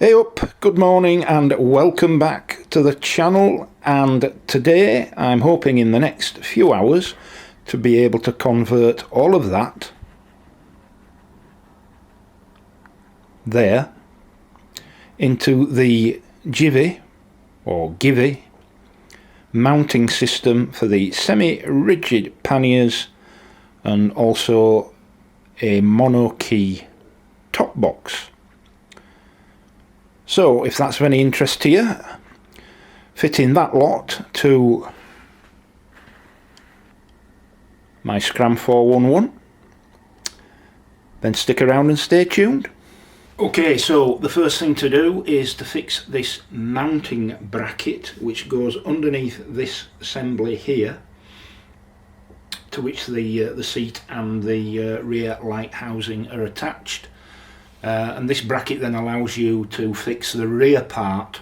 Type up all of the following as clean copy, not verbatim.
Hey up, good morning and welcome back to the channel, and today I'm hoping in the next few hours to be able to convert all of that there into the Givi or Givi mounting system for the semi-rigid panniers and also a Monokey top box. So if that's of any interest to you, fitting that lot to my Scram 411, then stick around and stay tuned. Okay, so the first thing to do is to fix this mounting bracket which goes underneath this assembly here, to which the seat and the rear light housing are attached. And this bracket then allows you to fix the rear part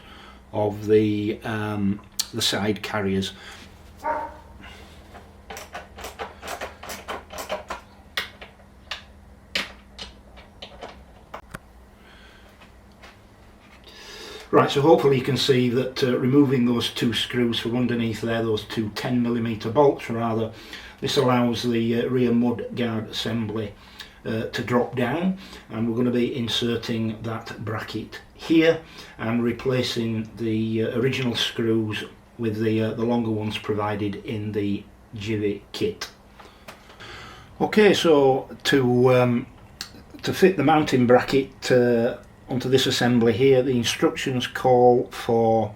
of the side carriers. Right, so hopefully you can see that removing those two screws from underneath there, those two 10mm bolts rather, this allows the rear mud guard assembly to drop down, and we're going to be inserting that bracket here and replacing the original screws with the longer ones provided in the Givi kit. Okay, so to fit the mounting bracket onto this assembly here, the instructions call for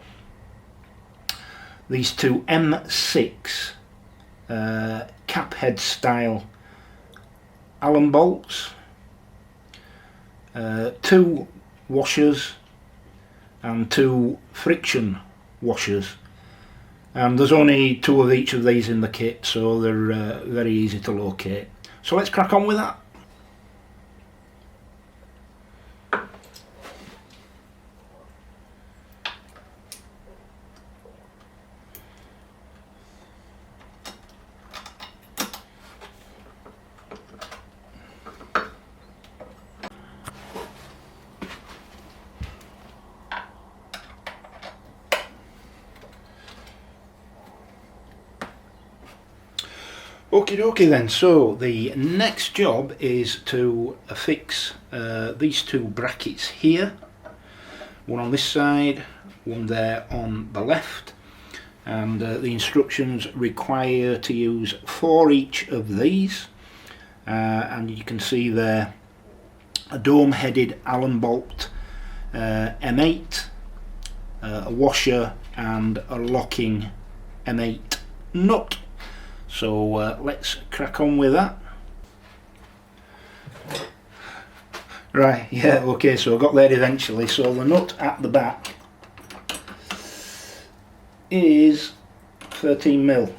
these two M6 cap head style Allen bolts, 2 washers and 2 friction washers, and there's only 2 of each of these in the kit, so they're very easy to locate. So let's crack on with that. Okie dokie then, so the next job is to affix these two brackets here, one on this side, one there on the left, and the instructions require to use 4 each of these, and you can see there a dome headed Allen bolt, M8, a washer and a locking M8 nut. So let's crack on with that. Right, yeah, okay, so I got there eventually. So the nut at the back is 13mm,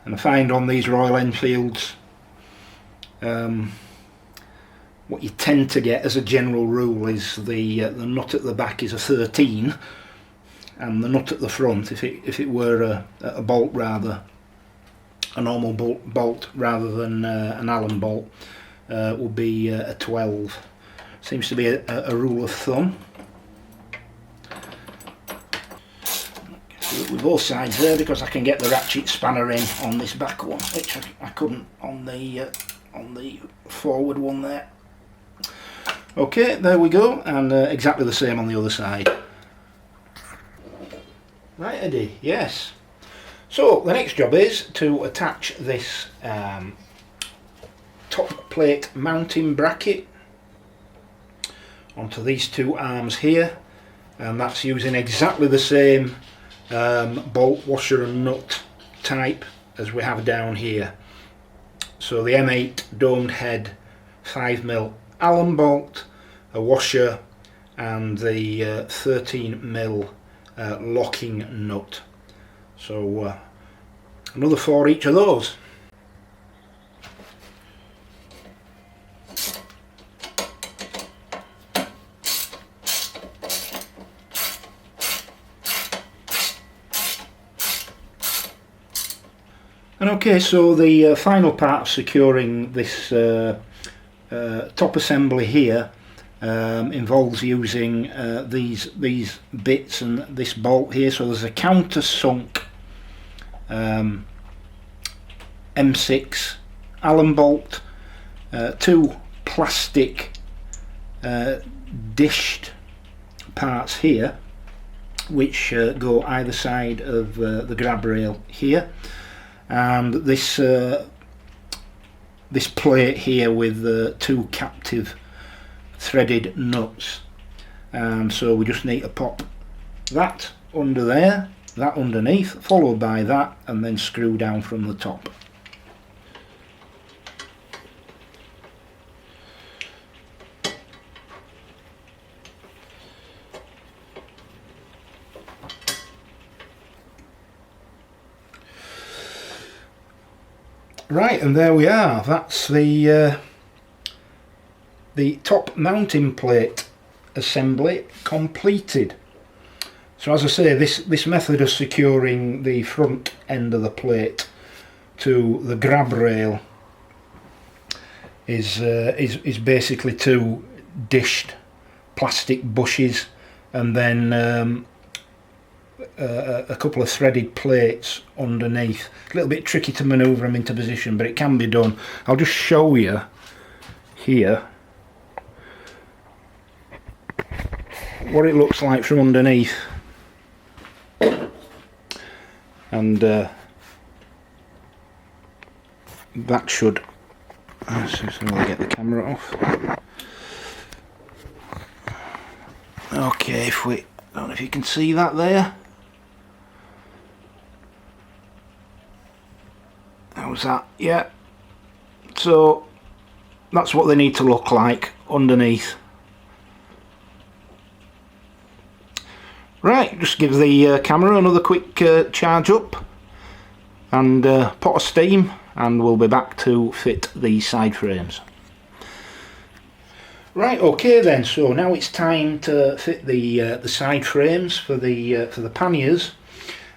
and I find on these Royal Enfields what you tend to get as a general rule is the nut at the back is a 13, and the nut at the front, if it were a bolt rather, a normal bolt rather than an Allen bolt, would be a 12. Seems to be a rule of thumb. Do it with both sides there because I can get the ratchet spanner in on this back one, which I couldn't on the forward one there. Okay, there we go, and exactly the same on the other side. Right, Eddie, yes. So the next job is to attach this top plate mounting bracket onto these two arms here, and that's using exactly the same bolt, washer and nut type as we have down here. So the M8 domed head 5mm Allen bolt, a washer and the 13mm locking nut. So another 4 each of those. And okay, so the final part of securing this top assembly here involves using these bits and this bolt here. So there's a countersunk M6 Allen bolt, two plastic dished parts here which go either side of the grab rail here, and this plate here with two captive threaded nuts. So we just need to pop that under there, that underneath, followed by that, and then screw down from the top. Right, and there we are. That's the top mounting plate assembly completed. So as I say, this method of securing the front end of the plate to the grab rail is basically two dished plastic bushes and then a couple of threaded plates underneath. A little bit tricky to manoeuvre them into position, but it can be done. I'll just show you here what it looks like from underneath, and that should, let's see if I can get the camera off. Okay, if we, I don't know if you can see that there. How's that? Yeah. So that's what they need to look like underneath. Right, just give the camera another quick charge up and pot of steam, and we'll be back to fit the side frames. Right, okay then, so now it's time to fit the side frames for the panniers.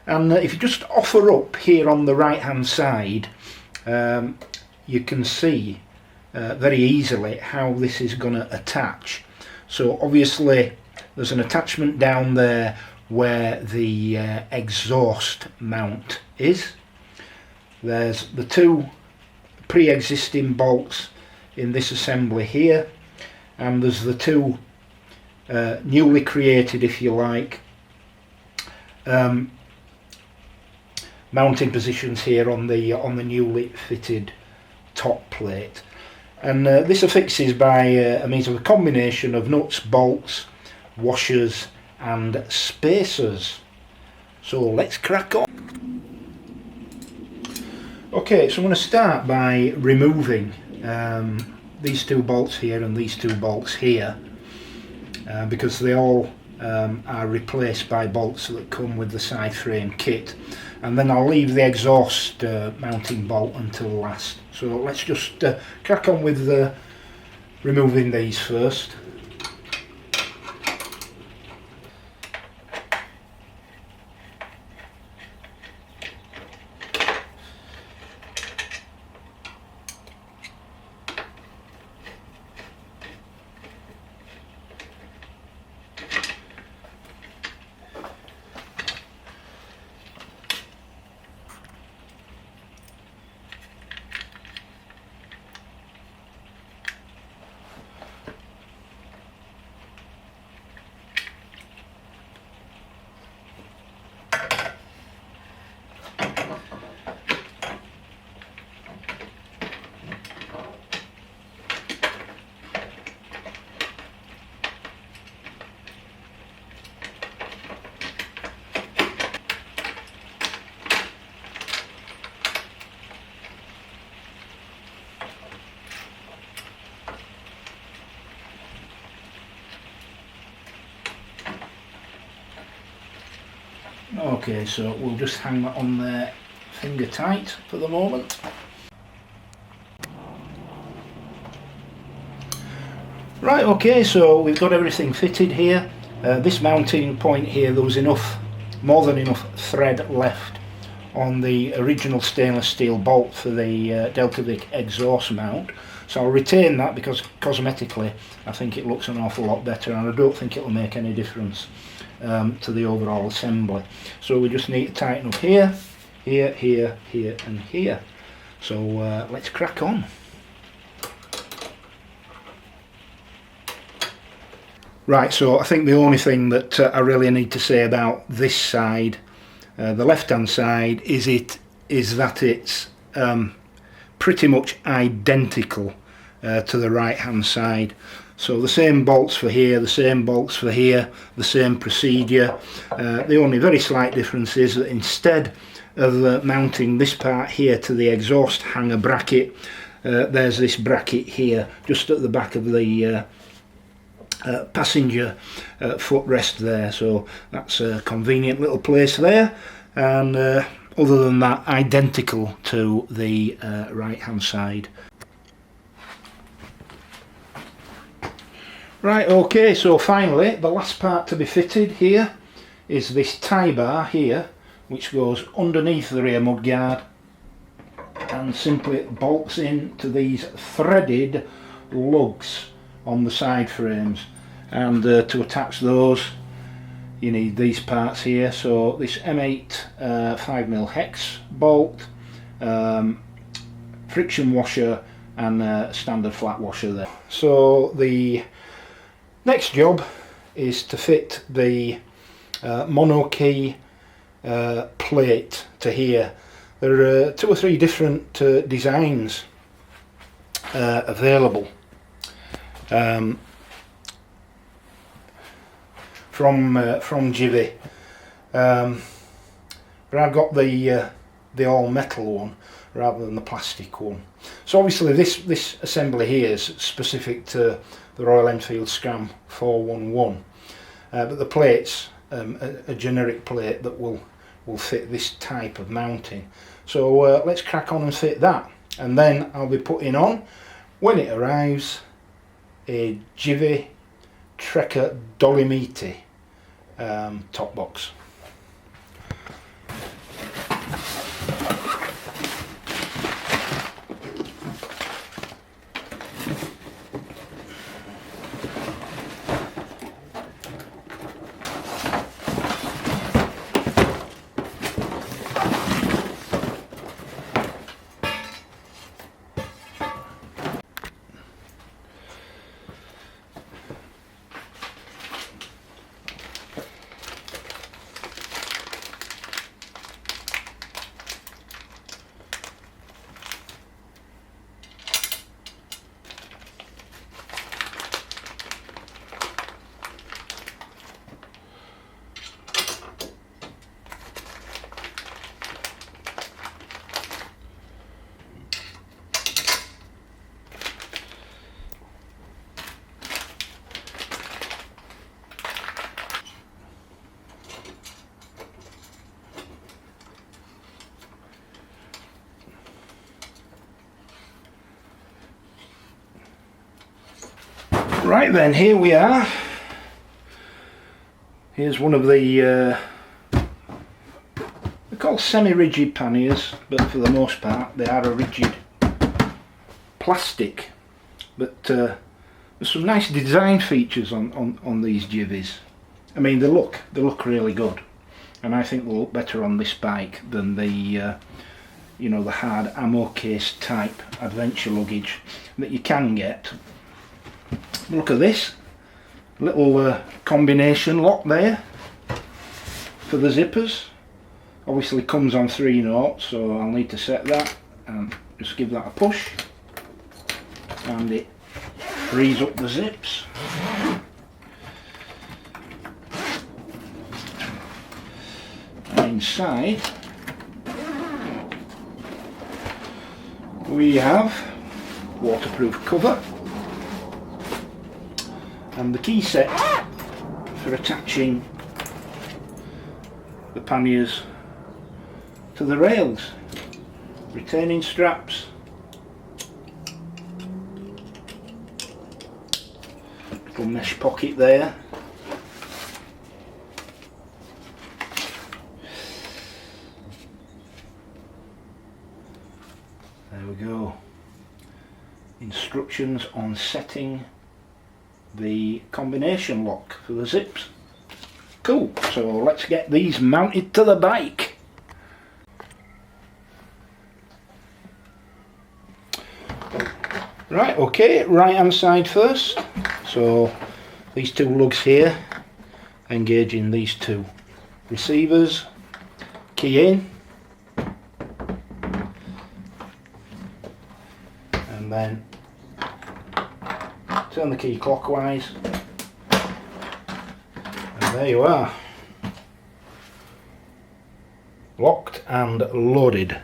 And if you just offer up here on the right hand side, you can see very easily how this is going to attach. So obviously there's an attachment down there where the exhaust mount is. There's the two pre-existing bolts in this assembly here, and there's the two newly created, if you like, mounting positions here on the newly fitted top plate. And this affixes by a means of a combination of nuts, bolts, washers and spacers. So let's crack on. Okay, so I'm going to start by removing these two bolts here and these two bolts here, because they all are replaced by bolts that come with the side frame kit, and then I'll leave the exhaust mounting bolt until last. So let's just crack on with removing these first. Okay, so we'll just hang that on there finger tight for the moment. Right, okay, so we've got everything fitted here. This mounting point here, there was more than enough thread left on the original stainless steel bolt for the Delta Vic exhaust mount. So I'll retain that because cosmetically I think it looks an awful lot better, and I don't think it'll make any difference to the overall assembly. So we just need to tighten up here, here, here, here and here. So let's crack on. Right, so I think the only thing that I really need to say about this side, the left hand side, is that it's pretty much identical to the right hand side. So the same bolts for here, the same bolts for here, the same procedure. The only very slight difference is that instead of mounting this part here to the exhaust hanger bracket, there's this bracket here just at the back of the passenger footrest there, so that's a convenient little place there, and other than that, identical to the right hand side. Right, okay, so finally the last part to be fitted here is this tie bar here, which goes underneath the rear mudguard and simply bolts into these threaded lugs on the side frames, and to attach those you need these parts here. So this M8 5mm hex bolt, friction washer and standard flat washer there. So the next job is to fit the Monokey plate to here. There are 2 or 3 different designs available from Givi, but I've got the all metal one rather than the plastic one. So obviously this assembly here is specific to the Royal Enfield Scram 411, but the plate's a generic plate that will fit this type of mounting. So let's crack on and fit that, and then I'll be putting on, when it arrives, a Givi Trekker Dolomiti top box. Right then, here we are. Here's one of the they're called semi-rigid panniers, but for the most part they are a rigid plastic. But there's some nice design features on these Givis. I mean, they look really good, and I think they'll look better on this bike than the you know, the hard ammo case type adventure luggage that you can get. Look at this little combination lock there for the zippers. Obviously comes on 3 knots, so I'll need to set that and just give that a push, and it frees up the zips. And inside we have waterproof cover and the key set for attaching the panniers to the rails, retaining straps, little mesh pocket there, there we go, instructions on setting the combination lock for the zips. Cool, so let's get these mounted to the bike. Right, okay, right hand side first. So these two lugs here, engaging these two receivers, key in, and then turn the key clockwise, and there you are, locked and loaded.